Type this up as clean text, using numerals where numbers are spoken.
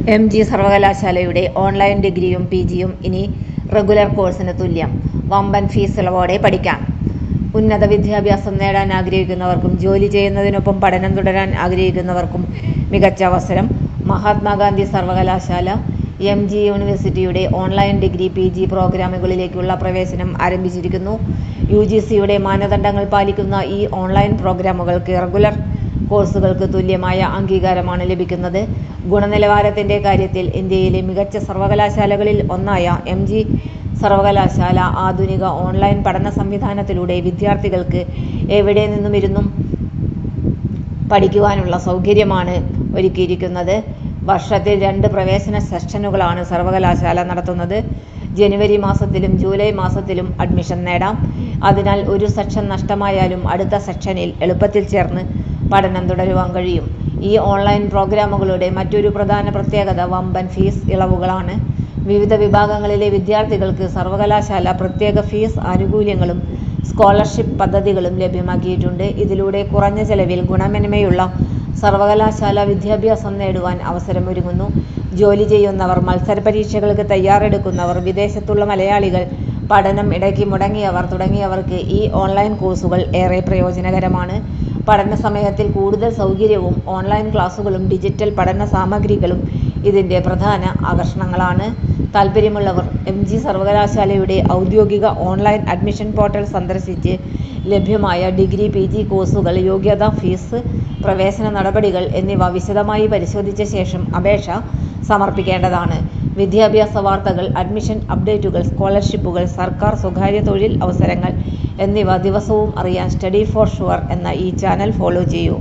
MG സർവകലാശാലയുടെ online ഡിഗ്രിയും PGയും ഇനി റെഗുലർ കോഴ്സിന് തുല്യം. വമ്പൻ ഫീസ് ഇളവോടെ പഠിക്കാം. ഉന്നത വിദ്യാഭ്യാസം നേടാൻ ആഗ്രഹിക്കുന്നവർക്കും ജോലി ചെയ്യുന്നതിനൊപ്പം പഠനം തുടരാൻ ആഗ്രഹിക്കുന്നവർക്കും മികച്ച അവസരം. മഹാത്മാഗാന്ധി സർവകലാശാല MG യൂണിവേഴ്സിറ്റിയുടെ ഓൺലൈൻ ഡിഗ്രി PG പ്രോഗ്രാമുകളിലേക്കുള്ള പ്രവേശനം ആരംഭിച്ചിരിക്കുന്നു. UGCയുടെ മാനദണ്ഡങ്ങൾ പാലിക്കുന്ന ഈ ഓൺലൈൻ പ്രോഗ്രാമുകൾക്ക് റെഗുലർ കോഴ്സുകൾക്ക് തുല്യമായ അംഗീകാരമാണ് ലഭിക്കുന്നത്. ഗുണനിലവാരത്തിന്റെ കാര്യത്തിൽ ഇന്ത്യയിലെ മികച്ച സർവകലാശാലകളിൽ ഒന്നായ MG സർവകലാശാല ആധുനിക ഓൺലൈൻ പഠന സംവിധാനത്തിലൂടെ വിദ്യാർത്ഥികൾക്ക് എവിടെ നിന്നുമിരുന്നും പഠിക്കുവാനുള്ള സൗകര്യമാണ് ഒരുക്കിയിരിക്കുന്നത്. വർഷത്തിൽ 2 പ്രവേശന സെഷനുകളാണ് സർവകലാശാല നടത്തുന്നത്. ജനുവരി മാസത്തിലും ജൂലൈ മാസത്തിലും അഡ്മിഷൻ നേടാം. അതിനാൽ ഒരു സെക്ഷൻ നഷ്ടമായാലും അടുത്ത സെക്ഷനിൽ എളുപ്പത്തിൽ ചേർന്ന് പഠനം തുടരുവാൻ കഴിയും. ഈ ഓൺലൈൻ പ്രോഗ്രാമുകളുടെ മറ്റൊരു പ്രധാന പ്രത്യേകത വമ്പൻ ഫീസ് ഇളവുകളാണ്. വിവിധ വിഭാഗങ്ങളിലെ വിദ്യാർത്ഥികൾക്ക് സർവകലാശാല പ്രത്യേക ഫീസ് ആനുകൂല്യങ്ങളും സ്കോളർഷിപ്പ് പദ്ധതികളും ലഭ്യമാക്കിയിട്ടുണ്ട്. ഇതിലൂടെ കുറഞ്ഞ ചെലവിൽ ഗുണമേന്മയുള്ള സർവകലാശാല വിദ്യാഭ്യാസം നേടുവാൻ അവസരമൊരുങ്ങുന്നു. ജോലി ചെയ്യുന്നവർ, മത്സരപരീക്ഷകൾക്ക് തയ്യാറെടുക്കുന്നവർ, വിദേശത്തുള്ള മലയാളികൾ, പഠനം ഇടയ്ക്ക് മുടങ്ങിയവർ തുടങ്ങിയവർക്ക് ഈ ഓൺലൈൻ കോഴ്സുകൾ ഏറെ പ്രയോജനകരമാണ്. പഠന സമയത്തിൽ കൂടുതൽ സൗകര്യവും ഓൺലൈൻ ക്ലാസുകളും ഡിജിറ്റൽ പഠന സാമഗ്രികളും ഇതിൻ്റെ പ്രധാന ആകർഷണങ്ങളാണ്. താൽപ്പര്യമുള്ളവർ MG സർവകലാശാലയുടെ ഔദ്യോഗിക ഓൺലൈൻ അഡ്മിഷൻ പോർട്ടൽ സന്ദർശിച്ച് ലഭ്യമായ ഡിഗ്രി PG കോഴ്സുകൾ, യോഗ്യത, ഫീസ്, പ്രവേശന നടപടികൾ എന്നിവ വിശദമായി പരിശോധിച്ച ശേഷം അപേക്ഷ സമർപ്പിക്കേണ്ടതാണ്. വിദ്യാഭ്യാസ വാർത്തകൾ, അഡ്മിഷൻ അപ്ഡേറ്റുകൾ, സ്കോളർഷിപ്പുകൾ, സർക്കാർ സ്വകാര്യ തൊഴിൽ അവസരങ്ങൾ എന്നിവ ദിവസവും അറിയാൻ സ്റ്റഡി ഫോർ ഷുവർ എന്ന ഈ ചാനൽ ഫോളോ ചെയ്യൂ.